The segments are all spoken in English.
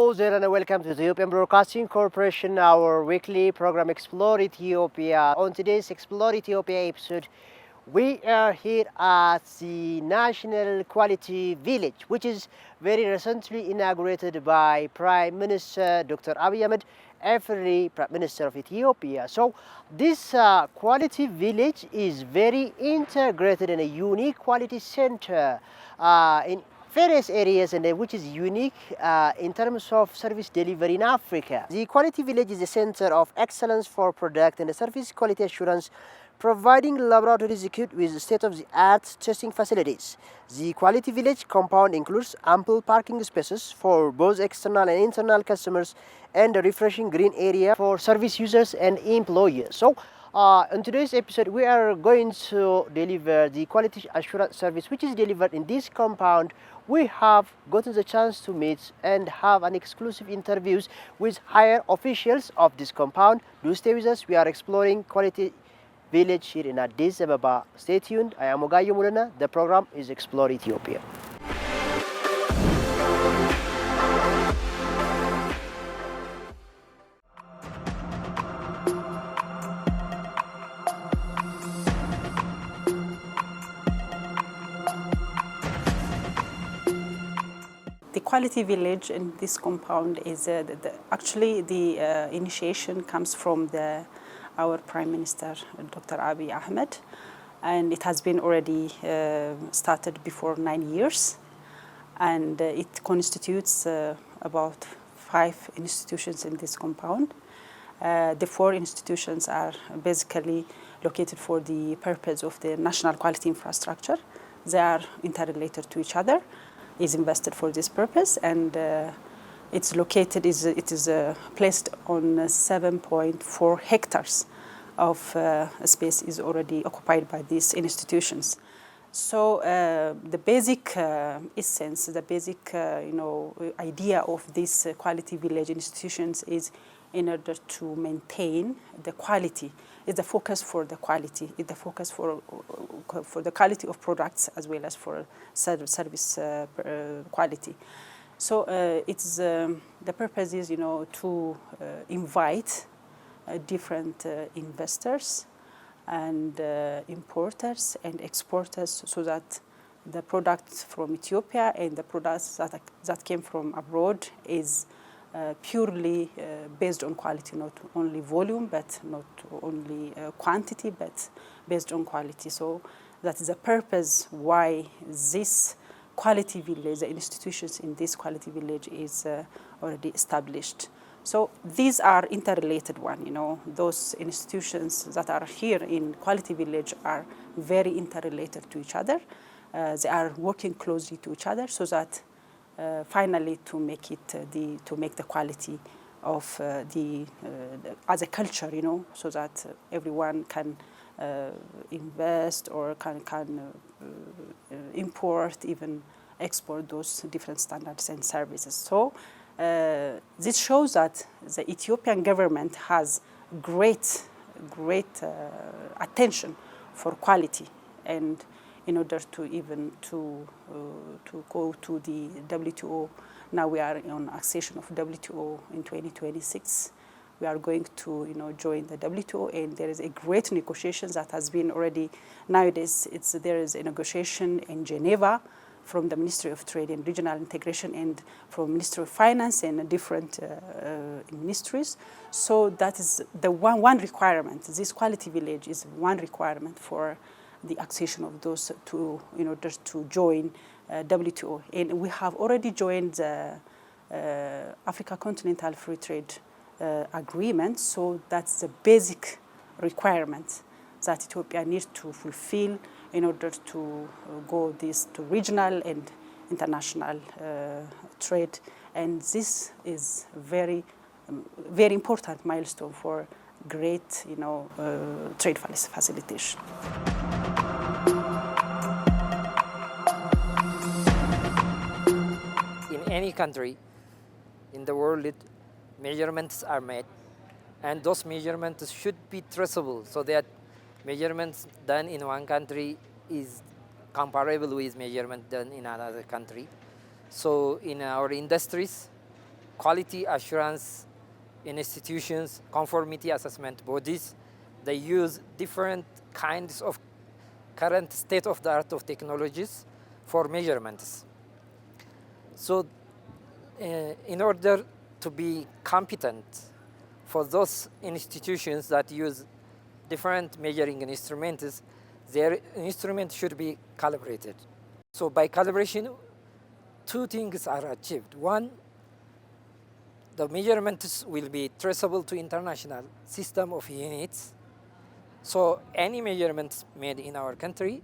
Hello there and welcome to the Ethiopian Broadcasting Corporation, our weekly program Explore Ethiopia. On today's Explore Ethiopia episode, we are here at the National Quality Village, which is very recently inaugurated by Prime Minister Dr. Abiy Ahmed, every Prime Minister of Ethiopia. So this Quality Village is very integrated in a unique quality center in various areas and which is unique in terms of service delivery in Africa. The Quality Village is a center of excellence for product and service quality assurance, providing laboratories equipped with state-of-the-art testing facilities. The Quality Village compound includes ample parking spaces for both external and internal customers and a refreshing green area for service users and employees. So in today's episode, we are going to deliver the quality assurance service which is delivered in this compound. We have gotten the chance to meet and have an exclusive interviews with higher officials of this compound. Do stay with us. We are exploring Quality Village here in Addis Ababa. Stay tuned. I am Ogayo Mulana. The program is Explore Ethiopia. The Quality Village in this compound is actually the initiation comes from our Prime Minister, Dr. Abiy Ahmed, and it has been already started before 9 years, and it constitutes about 5 institutions in this compound. The 4 institutions are basically located for the purpose of the national quality infrastructure. They are interrelated to each other, is invested for this purpose, and it's located, it is placed on 7.4 hectares of space is already occupied by these institutions. So the basic essence, the basic idea of these quality village institutions is in order to maintain the quality, is the focus for the quality, is the focus for the quality of products as well as for service quality. So it's the purpose is to invite different investors and importers and exporters, so that the products from Ethiopia and the products that came from abroad is purely based on quality, not only volume, but not only quantity, but based on quality. So that is the purpose why this quality village, the institutions in this quality village is already established. So these are interrelated one, those institutions that are here in quality village are very interrelated to each other. They are working closely to each other so that finally to make it to make the quality of as a culture, so that everyone can invest or can import, even export those different standards and services. So this shows that the Ethiopian government has great attention for quality, and in order to even to go to the WTO. Now we are on accession of WTO in 2026. We are going to join the WTO, and there is a great negotiations that has been already. Nowadays there is a negotiation in Geneva from the Ministry of Trade and Regional Integration and from Ministry of Finance and different ministries. So that is the one requirement. This quality village is one requirement for the accession of those in order to join WTO. And we have already joined the Africa Continental Free Trade Agreement, so that's the basic requirement that Ethiopia needs to fulfill in order to go to regional and international trade. And this is very important milestone for great trade facilitation. In any country in the world, measurements are made, and those measurements should be traceable, so that measurements done in one country is comparable with measurement done in another country. So in our industries, quality assurance institutions, conformity assessment bodies, they use different kinds of current state-of-the-art of technologies for measurements. So in order to be competent for those institutions that use different measuring instruments, their instrument should be calibrated. So by calibration, two things are achieved. One, the measurements will be traceable to international system of units. So any measurements made in our country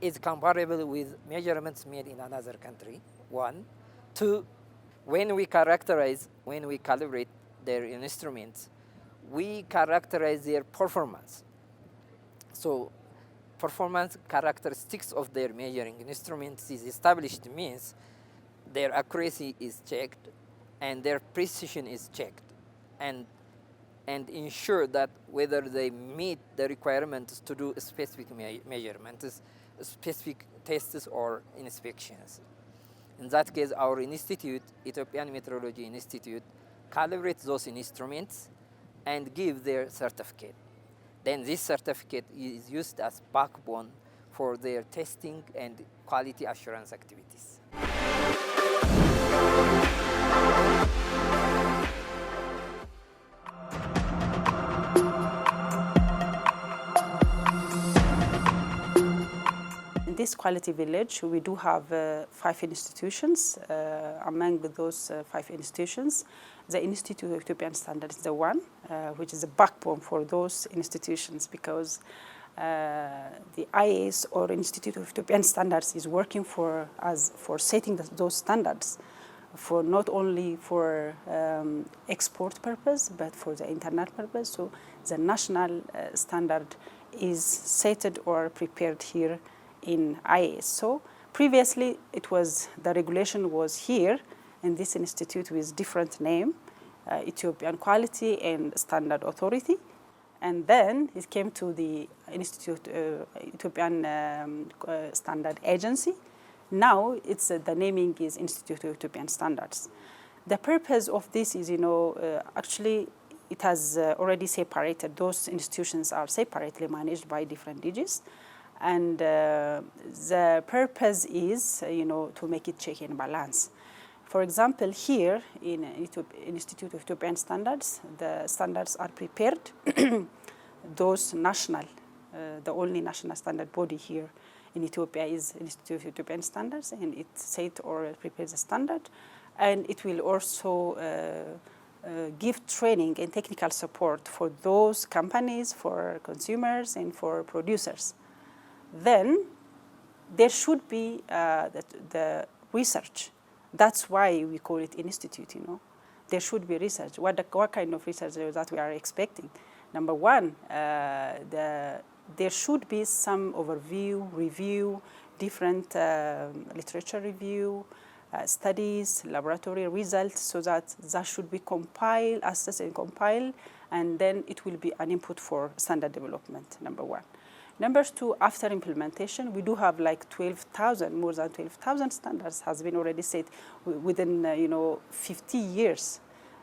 is comparable with measurements made in another country, one. Two, when we calibrate their instruments, we characterize their performance. So performance characteristics of their measuring instruments is established, means their accuracy is checked and their precision is checked, and ensure that whether they meet the requirements to do specific measurements, specific tests or inspections. In that case, our institute, Ethiopian Meteorology Institute, calibrates those instruments and give their certificate. Then this certificate is used as backbone for their testing and quality assurance activities. In this quality village, we do have 5 institutions. Among those 5 institutions, the Institute of Ethiopian Standards is the one, which is the backbone for those institutions, because the IAS, or Institute of Ethiopian Standards, is working for setting those standards, for not only for export purpose, but for the internal purpose. So the national standard is set or prepared here in IAS. So previously, the regulation was here in this institute with different name, Ethiopian Quality and Standard Authority, and then it came to the Ethiopian Standard Agency. Now the naming is Institute of Ethiopian Standards. The purpose of this is, actually it has already separated. Those institutions are separately managed by different DGs. And the purpose is, to make it check and balance. For example, here in Institute of Ethiopian Standards, the standards are prepared. Those national, the only national standard body here in Ethiopia is Institute of Ethiopian Standards, and it set or prepares a standard. And it will also give training and technical support for those companies, for consumers, and for producers. Then there should be the research. That's why we call it institute, There should be research. What kind of research that we are expecting? Number one, there should be some overview, review, different literature review, studies, laboratory results, so that should be compiled, assessed and compiled, and then it will be an input for standard development, number one. Number two, after implementation, we do have like more than 12,000 standards has been already set within, 50 years.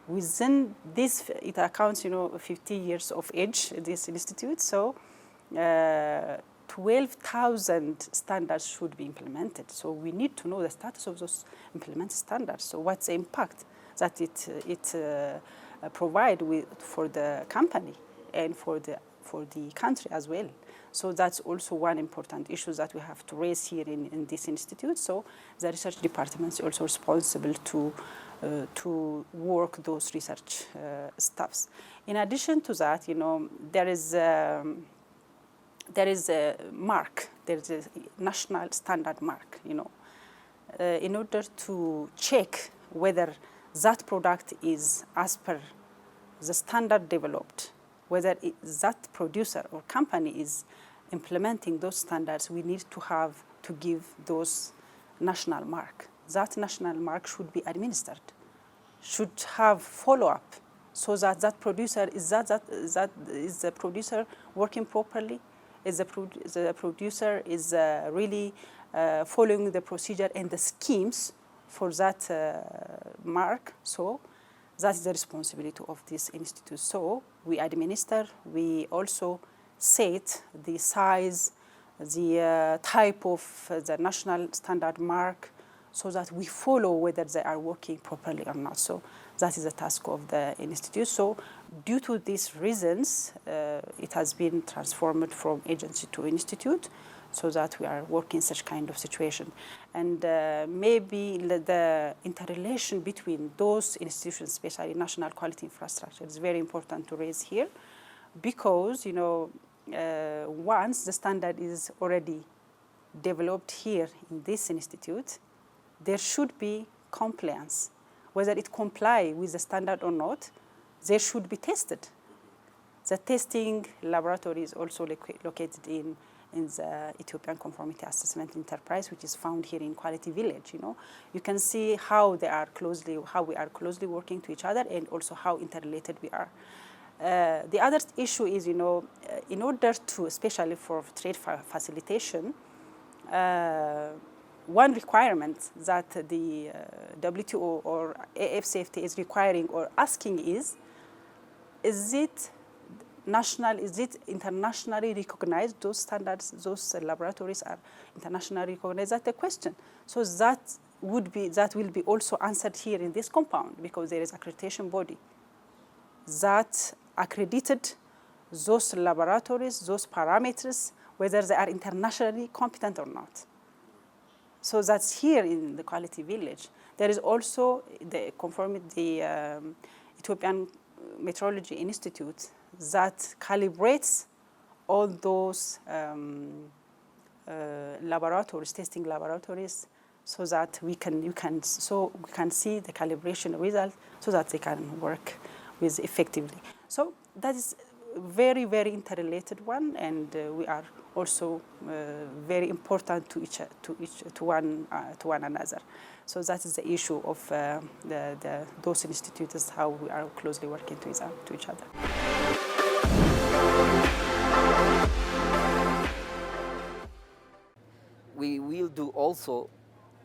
Within this, it accounts, 50 years of age, this institute. So 12,000 standards should be implemented. So we need to know the status of those implemented standards. So what's the impact that it provide for the company and for the country as well. So that's also one important issue that we have to raise here in this institute. So the research department is also responsible to work those research stuffs. In addition to that, there is a mark. There is a national standard mark. In order to check whether that product is as per the standard developed, whether that producer or company is implementing those standards, we need to give those national mark. That national mark should be administered, should have follow-up, so that producer is the producer working properly, is the producer is really following the procedure and the schemes for that mark. So that is the responsibility of this institute. So we administer, we also set the size, the type of the national standard mark, so that we follow whether they are working properly or not. So that is the task of the institute. So due to these reasons, it has been transformed from agency to institute, so that we are working such kind of situation. And maybe the interrelation between those institutions, especially national quality infrastructure, is very important to raise here, because once the standard is already developed here in this institute, there should be compliance. Whether it comply with the standard or not, they should be tested. The testing laboratory is also located in the Ethiopian Conformity Assessment Enterprise, which is found here in Quality Village. You can see how we are closely working to each other, and also how interrelated we are. The other issue is, in order to, especially for trade facilitation, one requirement that the WTO or AFCFTA is requiring or asking is it internationally recognized? Those standards, those laboratories are internationally recognized? That's the question. So that will be also answered here in this compound, because there is accreditation body that accredited those laboratories, those parameters, whether they are internationally competent or not. So that's here in the Quality Village. There is also the Ethiopian Metrology Institute that calibrates all those laboratories, testing laboratories, so that we can see the calibration result, so that they can work with effectively. So that is very, very interrelated one, and we are also very important to one another. So that is the issue of those institutes, how we are closely working to each other. We will do also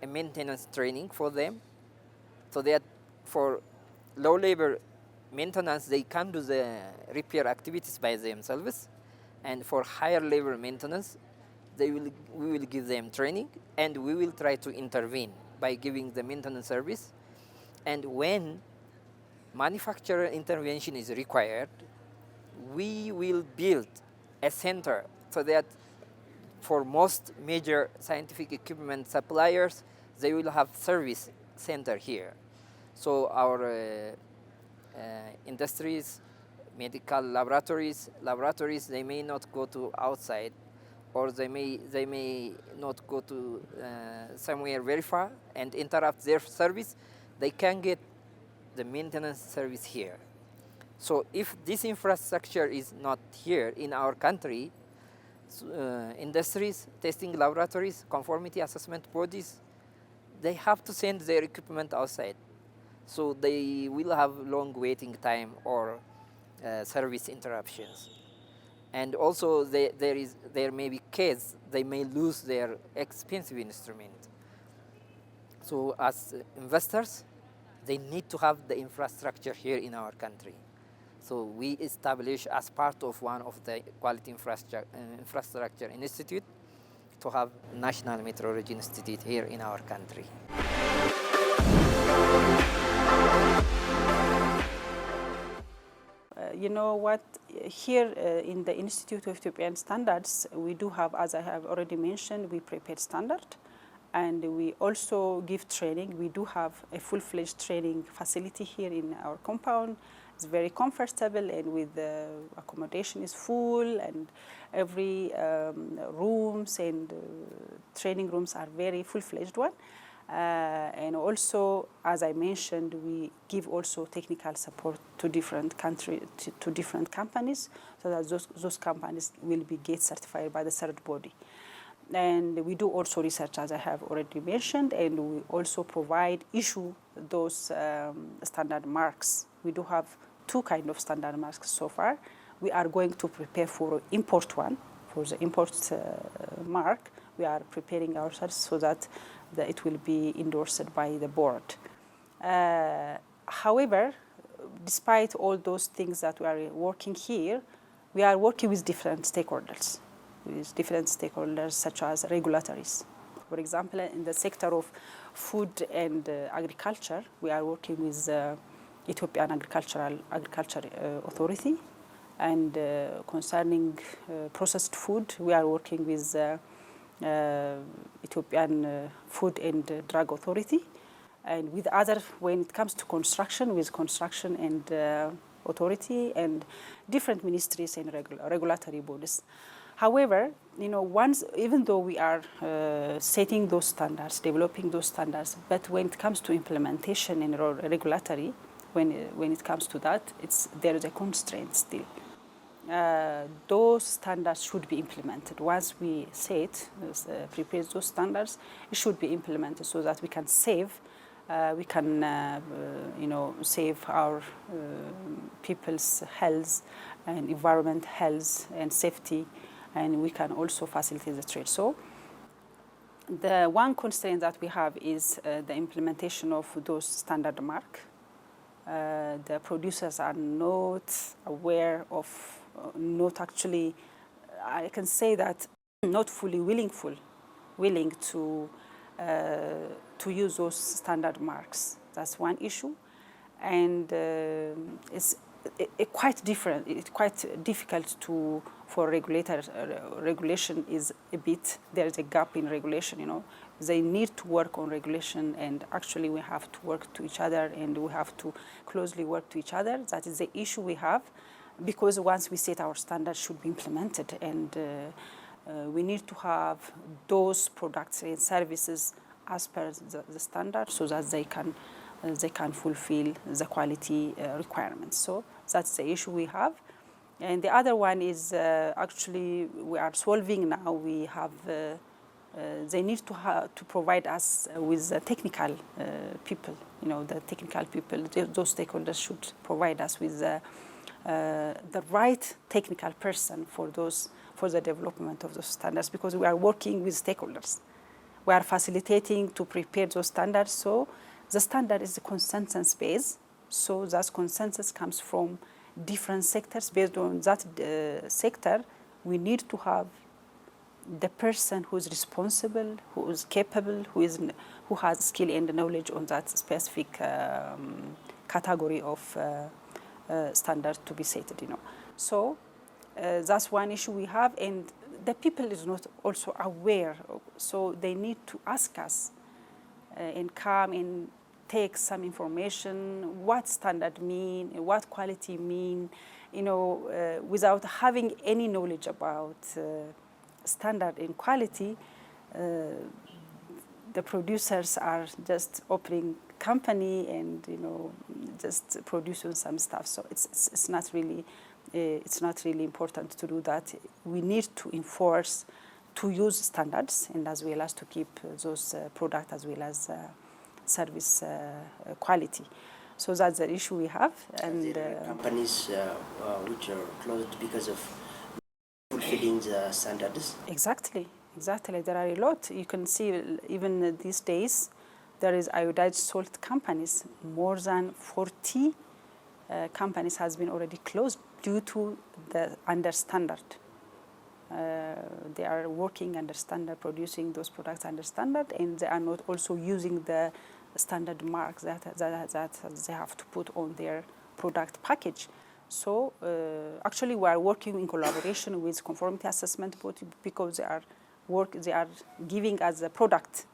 a maintenance training for them, so that for low labor maintenance, they can do the repair activities by themselves, and for higher labor maintenance, we will give them training, and we will try to intervene by giving the maintenance service. And when manufacturer intervention is required, we will build a center, so that for most major scientific equipment suppliers, they will have service center here. So our industries, medical laboratories, they may not go to outside, or they may not go to somewhere very far and interrupt their service. They can get the maintenance service here. So if this infrastructure is not here in our country, industries, testing laboratories, conformity assessment bodies, they have to send their equipment outside. So they will have long waiting time or service interruptions. And also there may be case they may lose their expensive instrument. So as investors, they need to have the infrastructure here in our country. So we establish, as part of one of the Quality Infrastructure Institute, to have National Metrology Institute here in our country. You know what, here in the Institute of Ethiopian Standards, we do have, as I have already mentioned, we prepare standard, and we also give training. We do have a full-fledged training facility here in our compound. It's very comfortable, and with the accommodation is full, and every rooms and training rooms are very full-fledged one. And also, as I mentioned, we give also technical support to different to different companies, so that those companies will be GATE certified by the third body. And we do also research, as I have already mentioned, and we also issue those standard marks. We do have two kinds of standard marks so far. We are going to prepare for import one, for the import mark. We are preparing ourselves so that that it will be endorsed by the board. However, despite all those things that we are working here, we are working with different stakeholders, such as regulatories. For example, in the sector of food and agriculture, we are working with Ethiopian Agriculture Authority, and concerning processed food, we are working with Ethiopian Food and Drug Authority, and with other, when it comes to construction, with construction and authority and different ministries and regulatory bodies. However, even though we are setting those standards, developing those standards, but when it comes to implementation and regulatory, when it comes to that, there is a constraint still. Those standards should be implemented. Once we prepare those standards, it should be implemented so that we can save our people's health and environment health and safety, and we can also facilitate the trade. So the one constraint that we have is the implementation of those standard mark. The producers are not aware of, not actually, I can say that, not fully willing to use those standard marks. That's one issue, and it's quite different. It's quite difficult for regulators. Regulation is a bit. There is a gap in regulation. They need to work on regulation, and actually we have to work to each other, and we have to closely work to each other. That is the issue we have, because once we set our standards, should be implemented, and we need to have those products and services as per the standard, so that they can fulfill the quality requirements. So that's the issue we have. And the other one is actually we are solving now. We have they need to provide us with the technical people. The technical people, those stakeholders should provide us with the right technical person for the development of those standards, because we are working with stakeholders. We are facilitating to prepare those standards. So the standard is a consensus base. So that consensus comes from different sectors. Based on that sector, we need to have the person who is responsible, who is capable, who has skill and knowledge on that specific category of standard to be set. So that's one issue we have, and the people is not also aware. So they need to ask us and come and take some information, what standard mean, what quality mean, without having any knowledge about standard and quality. The producers are just opening company and just producing some stuff. So it's not really important to do that. We need to enforce, to use standards, and as well as to keep those products as well as service quality. So that's the issue we have. And there are companies which are closed because of fulfilling the standards. Exactly. There are a lot. You can see even these days, there is iodized salt companies. More than 40 companies has been already closed due to the under standard. They are working under standard, producing those products under standard, and they are not also using the standard marks that they have to put on their product package. So actually, we are working in collaboration with conformity assessment body, because they are giving us the product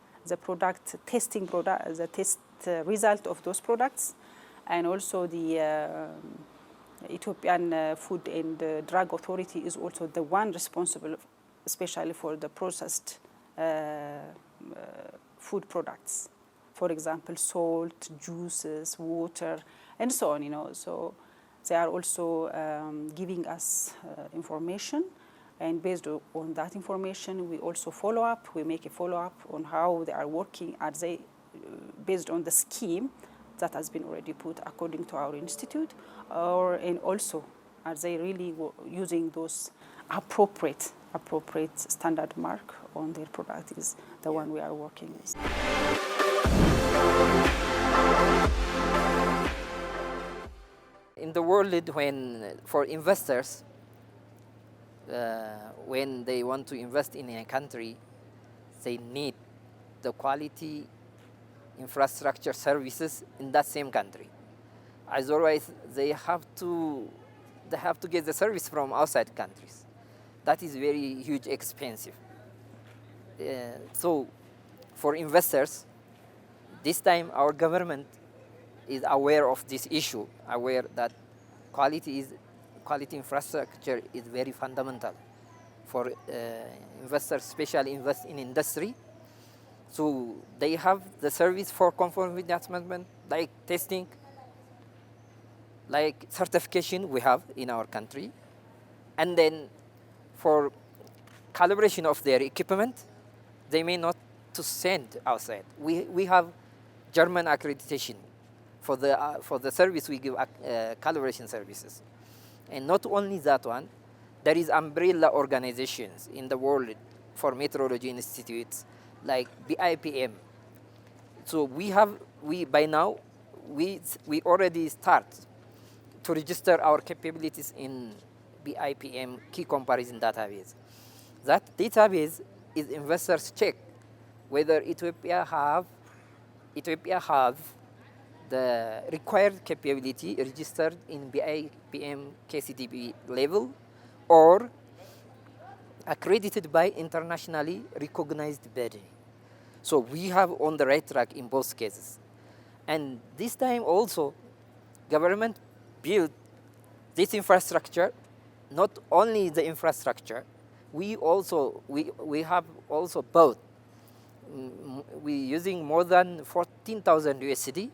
testing product, the test result of those products, and also the Ethiopian Food and Drug Authority is also the one responsible, especially for the processed food products. For example, salt, juices, water, and so on. So they are also giving us information, and based on that information, we also follow up. We make a follow up on how they are working. Are they based on the scheme that has been already put according to our institute, and also are they really using those appropriate appropriate standard mark on their product is the one we are working with. In the world, when for investors, when they want to invest in a country, they need the quality infrastructure services in that same country. Otherwise, they have to get the service from outside countries. That is very huge expensive. So for investors, this time our government is aware of this issue, aware that quality infrastructure is very fundamental for investors, especially invest in industry. So they have the service for conformity assessment, like testing, like certification we have in our country. And then for calibration of their equipment, they may not to send outside. We have German accreditation for the service we give, calibration services. And not only that one, there is umbrella organizations in the world for metrology institutes like BIPM. So by now we already start to register our capabilities in BIPM key comparison database. That database is investors check whether Ethiopia have the required capability registered in BIPM KCDB level or accredited by internationally recognized body. So we have on the right track in both cases. And this time also, government built this infrastructure, not only the infrastructure, we have also bought, we using more than 14,000 USD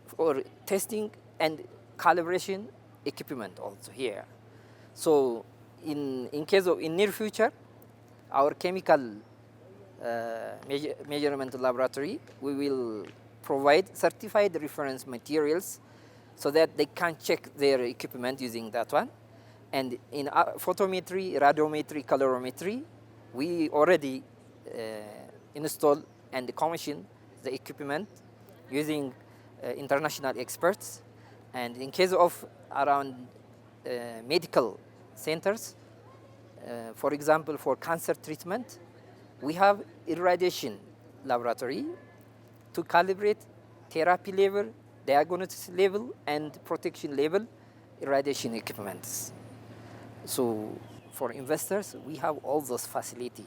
for testing and calibration equipment also here. So in case of in near future, our chemical measurement laboratory, we will provide certified reference materials so that they can check their equipment using that one. And in photometry, radiometry, colorimetry, we already install and commission the equipment using international experts. And in case of around medical centers, for example, for cancer treatment, we have irradiation laboratory to calibrate therapy level, diagnosis level, and protection level irradiation equipments. So for investors, we have all those facilities.